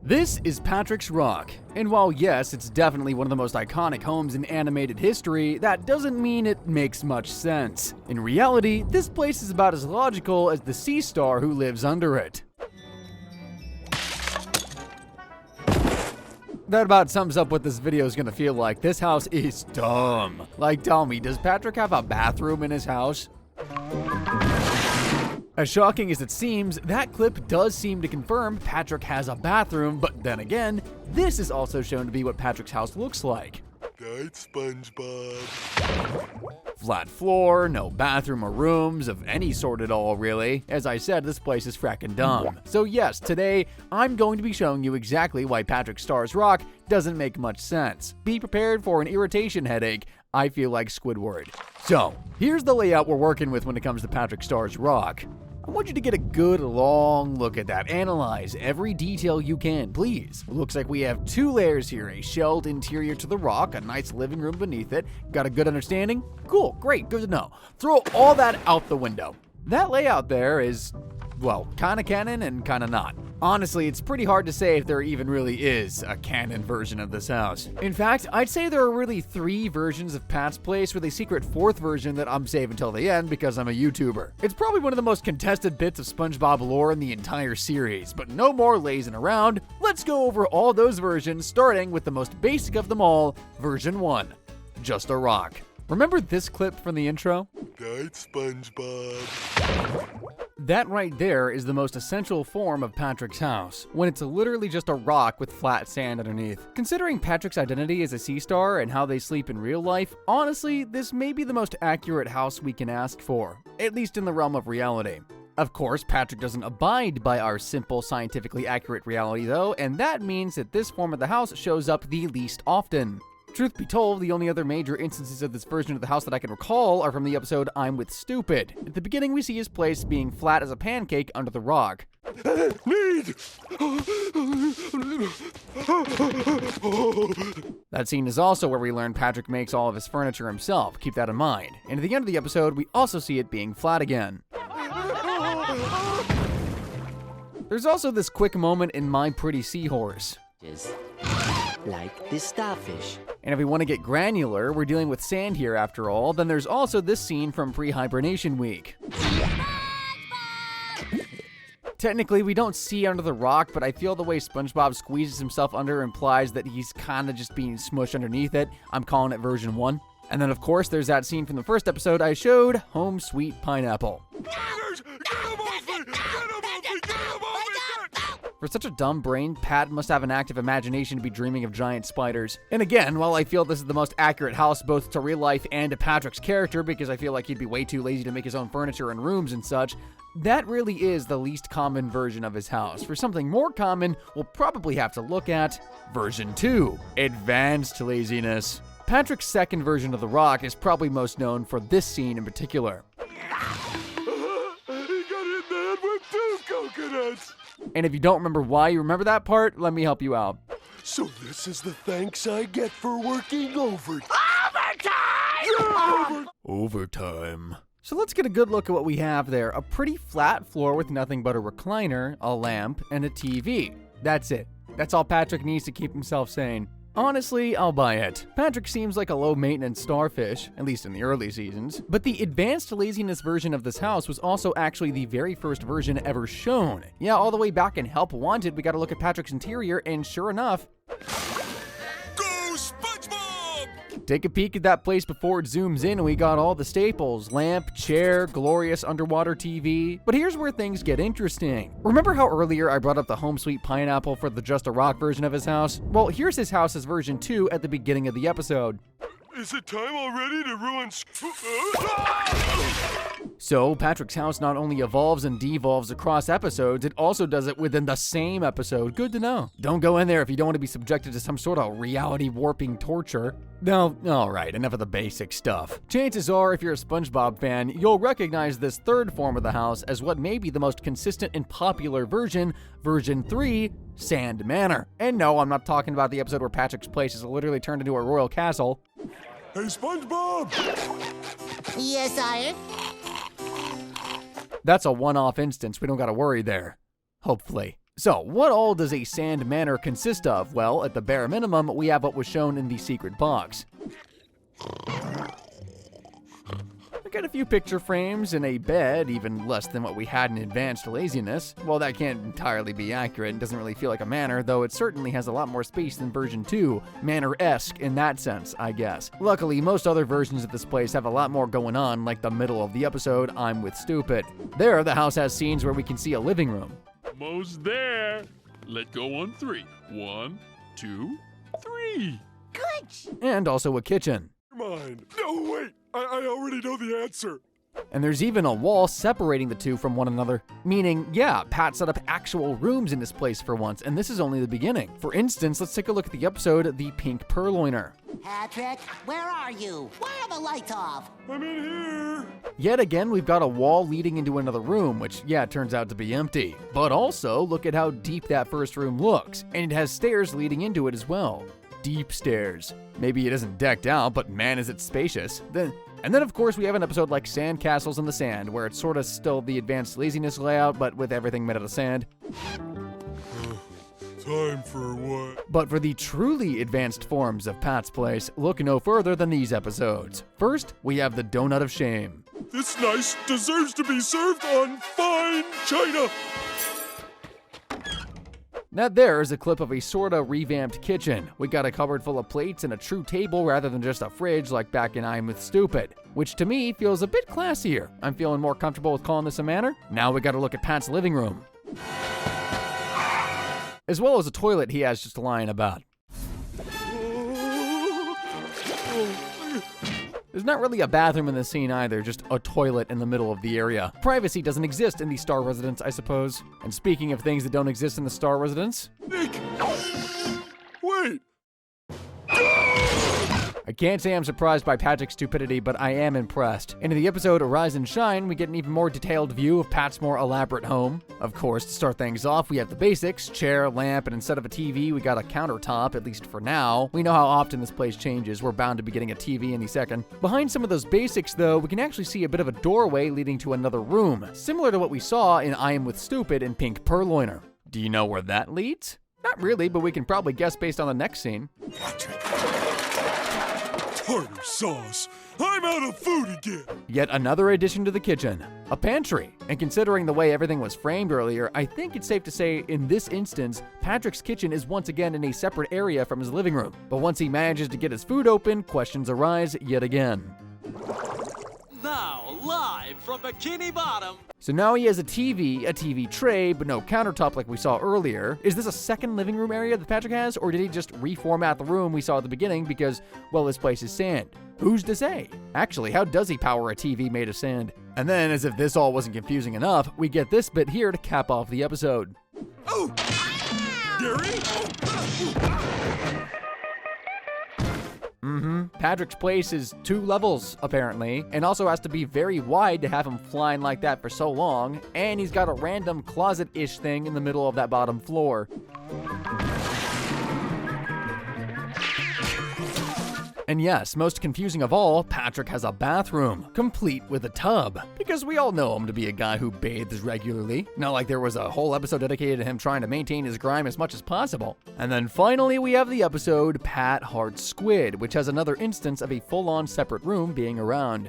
This is Patrick's Rock, and while yes, it's definitely one of the most iconic homes in animated history, that doesn't mean it makes much sense. In reality, this place is about as logical as the sea star who lives under it. That about sums up what this video is gonna feel like. This house is dumb. Like, tell me, does Patrick have a bathroom in his house? As shocking as it seems, that clip does seem to confirm Patrick has a bathroom, but then again, this is also shown to be what Patrick's house looks like. Night, SpongeBob. Flat floor, no bathroom or rooms of any sort at all, really. As I said, this place is frackin' dumb. So yes, today, I'm going to be showing you exactly why Patrick Star's Rock doesn't make much sense. Be prepared for an irritation headache. I feel like Squidward. So, here's the layout we're working with when it comes to Patrick Star's Rock. I want you to get a good long look at that. Analyze every detail you can, please. It looks like we have two layers here, a shelled interior to the rock, a nice living room beneath it. Got a good understanding? Cool, great, good to know. Throw all that out the window. That layout there is, well, kinda canon and kinda not. Honestly, it's pretty hard to say if there even really is a canon version of this house. In fact, I'd say there are really 3 versions of Pat's Place with a secret 4th version that I'm saving until the end because I'm a YouTuber. It's probably one of the most contested bits of SpongeBob lore in the entire series, but no more lazing around. Let's go over all those versions, starting with the most basic of them all, version 1, just a rock. Remember this clip from the intro? Night, SpongeBob. That right there is the most essential form of Patrick's house, when it's literally just a rock with flat sand underneath. Considering Patrick's identity as a sea star and how they sleep in real life, honestly, this may be the most accurate house we can ask for, at least in the realm of reality. Of course, Patrick doesn't abide by our simple, scientifically accurate reality though, and that means that this form of the house shows up the least often. Truth be told, the only other major instances of this version of the house that I can recall are from the episode I'm with Stupid. At the beginning, we see his place being flat as a pancake under the rock. Need! That scene is also where we learn Patrick makes all of his furniture himself, keep that in mind. And at the end of the episode, we also see it being flat again. There's also this quick moment in My Pretty Seahorse. Like this starfish. And if we want to get granular, we're dealing with sand here after all, then there's also this scene from Pre-Hibernation Week. Technically, we don't see under the rock, but I feel the way SpongeBob squeezes himself under implies that he's kind of just being smushed underneath it. I'm calling it version 1. And then, of course, there's that scene from the first episode I showed, Home Sweet Pineapple. For such a dumb brain, Pat must have an active imagination to be dreaming of giant spiders. And again, while I feel this is the most accurate house both to real life and to Patrick's character, because I feel like he'd be way too lazy to make his own furniture and rooms and such, that really is the least common version of his house. For something more common, we'll probably have to look at version 2, Advanced Laziness. Patrick's second version of the rock is probably most known for this scene in particular. He got hit in the head with 2 coconuts! And if you don't remember why you remember that part, let me help you out. So this is the thanks I get for working overtime! Overtime. So let's get a good look at what we have there. A pretty flat floor with nothing but a recliner, a lamp, and a TV. That's it. That's all Patrick needs to keep himself sane. Honestly, I'll buy it. Patrick seems like a low-maintenance starfish, at least in the early seasons. But the advanced laziness version of this house was also actually the very first version ever shown. Yeah, all the way back in Help Wanted, we got to look at Patrick's interior, and sure enough, Go, SpongeBob! take a peek at that place before it zooms in and we got all the staples. Lamp, chair, glorious underwater TV. But here's where things get interesting. Remember how earlier I brought up the Home Sweet Pineapple for the Just a Rock version of his house? Well, here's his house as version 2 at the beginning of the episode. Is it time already to ruin So, Patrick's house not only evolves and devolves across episodes, it also does it within the same episode. Good to know. Don't go in there if you don't want to be subjected to some sort of reality warping torture. No, alright, enough of the basic stuff. Chances are, if you're a SpongeBob fan, you'll recognize this third form of the house as what may be the most consistent and popular version, version 3, Sand Manor. And no, I'm not talking about the episode where Patrick's place is literally turned into a royal castle. Hey, SpongeBob! Yes, sire. That's a one-off instance, we don't gotta worry there. Hopefully. So, what all does a sand manor consist of? Well, at the bare minimum, we have what was shown in the secret box. We got a few picture frames and a bed, even less than what we had in advanced laziness. Well, that can't entirely be accurate and doesn't really feel like a manor, though it certainly has a lot more space than version 2, manor-esque in that sense, I guess. Luckily, most other versions of this place have a lot more going on, like the middle of the episode, I'm with Stupid. There, the house has scenes where we can see a living room. Almost there. Let go on 3. 1, 2, 3. Good. And also a kitchen. Mine. No, wait. I already know the answer. And there's even a wall separating the two from one another. Meaning, yeah, Pat set up actual rooms in this place for once, and this is only the beginning. For instance, let's take a look at the episode, The Pink Purloiner. Patrick, where are you? Why are the lights off? I'm in here. Yet again, we've got a wall leading into another room, which, yeah, turns out to be empty. But also, look at how deep that first room looks, and it has stairs leading into it as well. Deep stairs. Maybe it isn't decked out, but man is it spacious. And then of course we have an episode like Sand Castles in the Sand, where it's sort of still the advanced laziness layout, but with everything made out of sand. Time for what? But for the truly advanced forms of Pat's Place, look no further than these episodes. First, we have the Donut of Shame. This nice deserves to be served on fine china. Now there is a clip of a sorta revamped kitchen. We got a cupboard full of plates and a true table rather than just a fridge like back in I'm with Stupid, which to me feels a bit classier. I'm feeling more comfortable with calling this a manor. Now we gotta look at Pat's living room, as well as a toilet he has just lying about. There's not really a bathroom in the scene either, just a toilet in the middle of the area. Privacy doesn't exist in the Star Residence, I suppose. And speaking of things that don't exist in the Star Residence, Nick! Wait! I can't say I'm surprised by Patrick's stupidity, but I am impressed. And in the episode Rise and Shine, we get an even more detailed view of Pat's more elaborate home. Of course, to start things off, we have the basics, chair, lamp, and instead of a TV, we got a countertop, at least for now. We know how often this place changes. We're bound to be getting a TV any second. Behind some of those basics, though, we can actually see a bit of a doorway leading to another room, similar to what we saw in I Am With Stupid and Pink Purloiner. Do you know where that leads? Not really, but we can probably guess based on the next scene. Patrick. Tartar sauce. I'm out of food again. Yet another addition to the kitchen, a pantry. And considering the way everything was framed earlier, I think it's safe to say in this instance, Patrick's kitchen is once again in a separate area from his living room. But once he manages to get his food open, questions arise yet again. Now, live from Bikini Bottom. So now he has a TV tray, but no countertop like we saw earlier. Is this a second living room area that Patrick has, or did he just reformat the room we saw at the beginning because, well, this place is sand? Who's to say? Actually, how does he power a TV made of sand? And then, as if this all wasn't confusing enough, we get this bit here to cap off the episode. Oh! Gary? Patrick's place is 2 levels, apparently, and also has to be very wide to have him flying like that for so long, and he's got a random closet-ish thing in the middle of that bottom floor. And yes, most confusing of all, Patrick has a bathroom, complete with a tub. Because we all know him to be a guy who bathes regularly. Not like there was a whole episode dedicated to him trying to maintain his grime as much as possible. And then finally we have the episode Pat Heart Squid, which has another instance of a full-on separate room being around.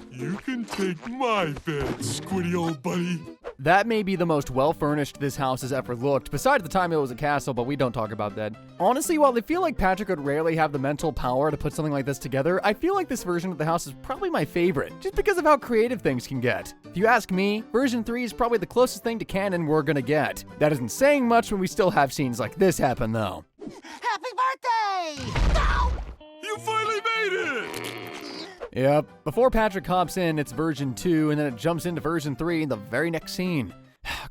You can take my bed, squiddy old buddy. That may be the most well-furnished this house has ever looked, besides the time it was a castle, but we don't talk about that. Honestly, while I feel like Patrick would rarely have the mental power to put something like this together, I feel like this version of the house is probably my favorite, just because of how creative things can get. If you ask me, version 3 is probably the closest thing to canon we're gonna get. That isn't saying much when we still have scenes like this happen, though. Happy birthday! No! You finally made it! Yep. Before Patrick hops in, it's version 2, and then it jumps into version 3 in the very next scene.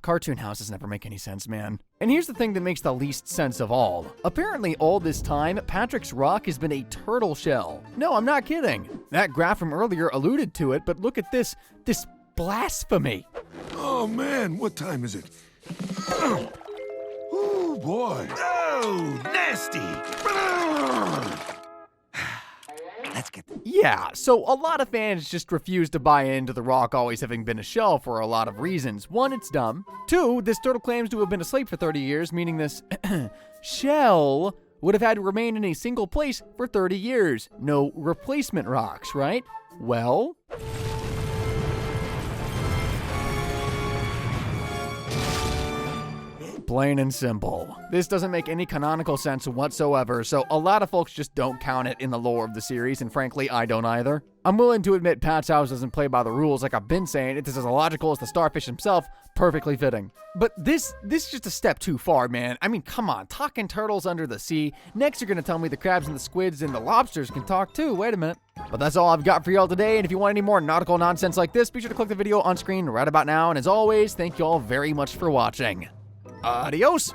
Cartoon houses never make any sense, man. And here's the thing that makes the least sense of all. Apparently all this time, Patrick's rock has been a turtle shell. No, I'm not kidding. That graph from earlier alluded to it, but look at this blasphemy. Oh man, what time is it? Oh boy. Oh, nasty. Let's get... Yeah, so a lot of fans just refuse to buy into the rock always having been a shell for a lot of reasons. One, it's dumb. Two, this turtle claims to have been asleep for 30 years, meaning this shell would have had to remain in a single place for 30 years. No replacement rocks, right? Well, plain and simple. This doesn't make any canonical sense whatsoever, so a lot of folks just don't count it in the lore of the series, and frankly, I don't either. I'm willing to admit Pat's house doesn't play by the rules like I've been saying. It is as illogical as the starfish himself, perfectly fitting. But this is just a step too far, man. I mean, come on, talking turtles under the sea. Next, you're gonna tell me the crabs and the squids and the lobsters can talk too. Wait a minute. But that's all I've got for y'all today, and if you want any more nautical nonsense like this, be sure to click the video on screen right about now, and as always, thank you all very much for watching. Adios!